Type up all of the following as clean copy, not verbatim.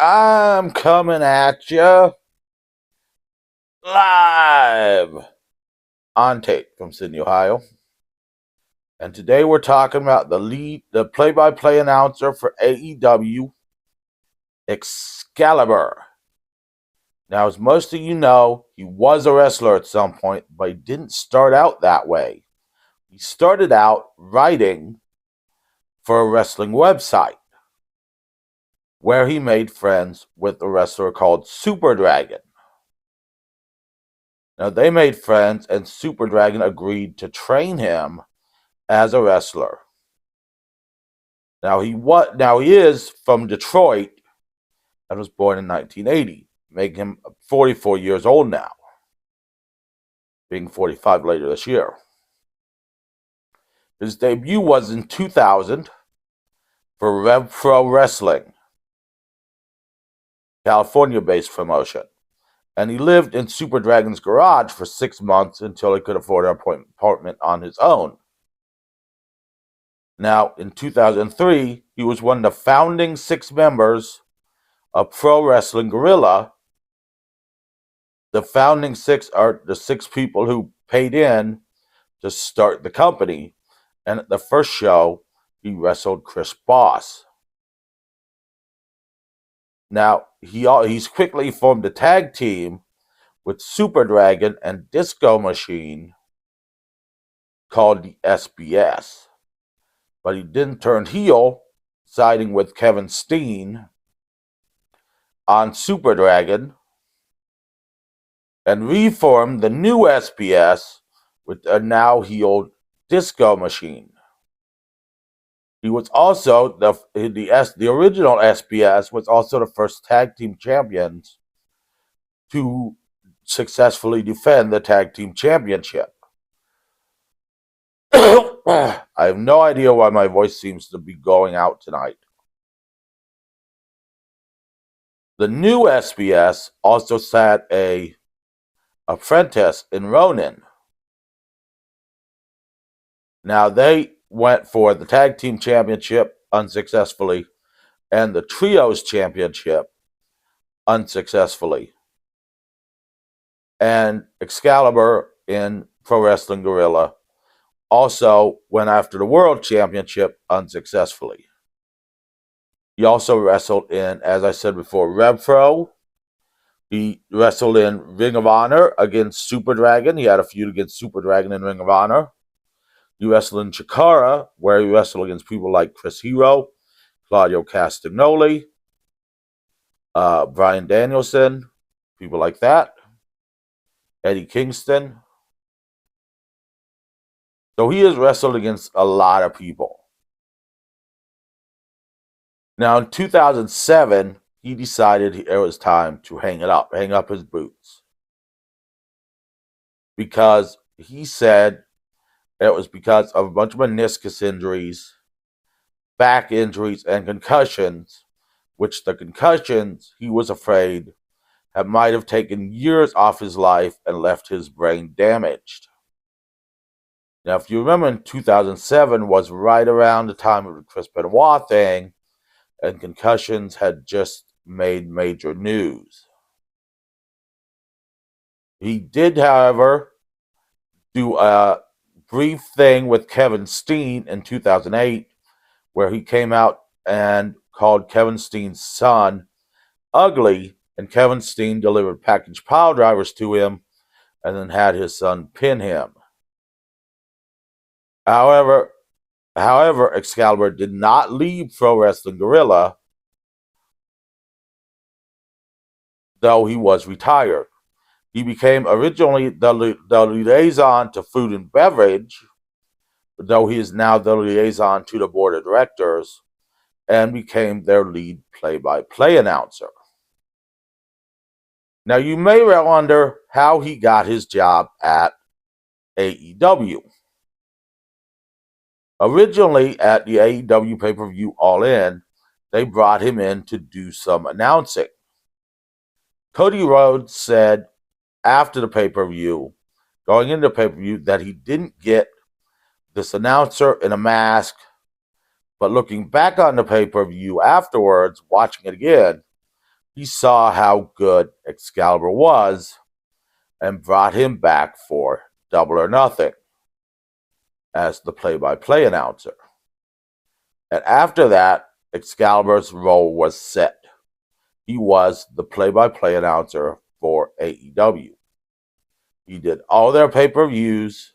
I'm coming at you live on tape from Sydney, Ohio. And today we're talking about the play-by-play announcer for AEW, Excalibur. Now, as most of you know, he was a wrestler at some point, but he didn't start out that way. He started out writing for a wrestling website, where he made friends with a wrestler called Super Dragon. Now, they made friends, and Super Dragon agreed to train him as a wrestler. Now, he is from Detroit and was born in 1980, making him 44 years old now, being 45 later this year. His debut was in 2000 for Rev Pro Wrestling, California-based promotion. And he lived in Super Dragon's garage for 6 months until he could afford an apartment on his own. Now, in 2003, he was one of the founding 6 members of Pro Wrestling Guerrilla. The founding 6 are the 6 people who paid in to start the company. And at the first show, he wrestled Chris Boss. Now, he's quickly formed a tag team with Super Dragon and Disco Machine called the SBS. But he didn't turn heel, siding with Kevin Steen on Super Dragon, and reformed the new SBS with a now healed Disco Machine. He was also the original SBS was also the first tag team champions to successfully defend the tag team championship. I have no idea why my voice seems to be going out tonight. The new SBS also sat a apprentice in Ronin. Now, they went for the tag team championship unsuccessfully and the trios championship unsuccessfully. And Excalibur in Pro Wrestling Guerrilla also went after the world championship unsuccessfully. He also wrestled in, as I said before, Rev Pro. He wrestled in Ring of Honor against Super Dragon. He had a feud against Super Dragon in Ring of Honor. He wrestled in Chikara, where he wrestled against people like Chris Hero, Claudio Castagnoli, Bryan Danielson, people like that, Eddie Kingston. So he has wrestled against a lot of people. Now, in 2007, he decided it was time to hang up his boots. Because he said it was because of a bunch of meniscus injuries, back injuries, and concussions, which the concussions, he was afraid, might have taken years off his life and left his brain damaged. Now, if you remember, in 2007 was right around the time of the Chris Benoit thing, and concussions had just made major news. He did, however, do a brief thing with Kevin Steen in 2008, where he came out and called Kevin Steen's son ugly, and Kevin Steen delivered package pile drivers to him and then had his son pin him. However, Excalibur did not leave Pro Wrestling Guerrilla, though he was retired. He became originally the liaison to food and beverage, though he is now the liaison to the board of directors, and became their lead play-by-play announcer. Now, you may wonder how he got his job at AEW. Originally, at the AEW pay-per-view All In, they brought him in to do some announcing. Cody Rhodes said after the pay-per-view, going into the pay-per-view, that he didn't get this announcer in a mask, but looking back on the pay-per-view afterwards, watching it again, he saw how good Excalibur was and brought him back for Double or Nothing as the play-by-play announcer. And after that, Excalibur's role was set. He was the play-by-play announcer for AEW. He did all their pay-per-views.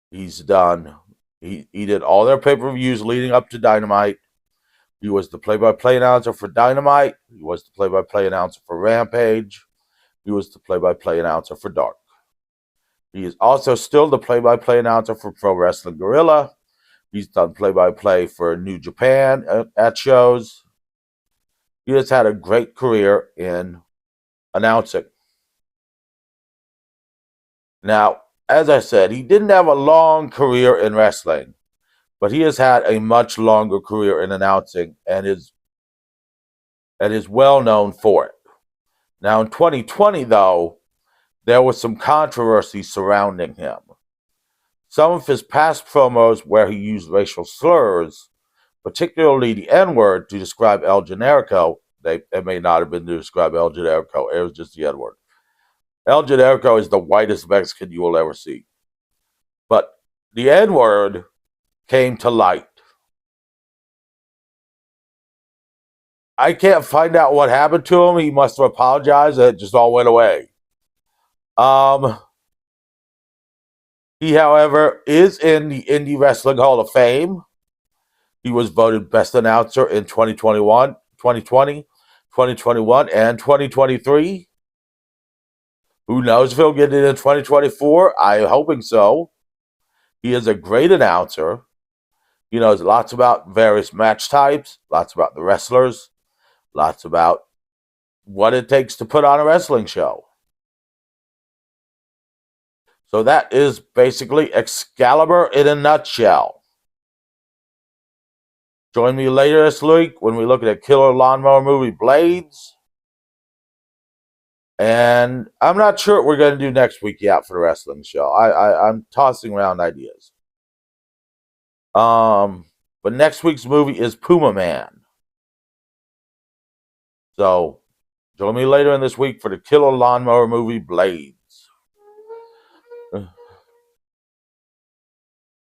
He did all their pay-per-views leading up to Dynamite. He was the play-by-play announcer for Dynamite. He was the play-by-play announcer for Rampage. He was the play-by-play announcer for Dark. He is also still the play-by-play announcer for Pro Wrestling Guerrilla. He's done play-by-play for New Japan at shows. He has had a great career in announcing. Now, as I said, he didn't have a long career in wrestling, but he has had a much longer career in announcing and is well known for it. Now, in 2020, though, there was some controversy surrounding him. Some of his past promos where he used racial slurs, particularly the N-word, to describe El Generico, they may not have been to describe El Generico, it was just the N-word. El Generico is the whitest Mexican you will ever see. But the N-word came to light. I can't find out what happened to him. He must have apologized and it just all went away. He, however, is in the Indie Wrestling Hall of Fame. He was voted Best Announcer in 2021, 2020, 2021, and 2023. Who knows if he'll get it in 2024? I'm hoping so. He is a great announcer. He knows lots about various match types, lots about the wrestlers, lots about what it takes to put on a wrestling show. So that is basically Excalibur in a nutshell. Join me later this week when we look at a killer lawnmower movie, Blades. And I'm not sure what we're going to do next week yet for the wrestling show. I'm tossing around ideas. But next week's movie is Puma Man. So join me later in this week for the killer lawnmower movie, Blades.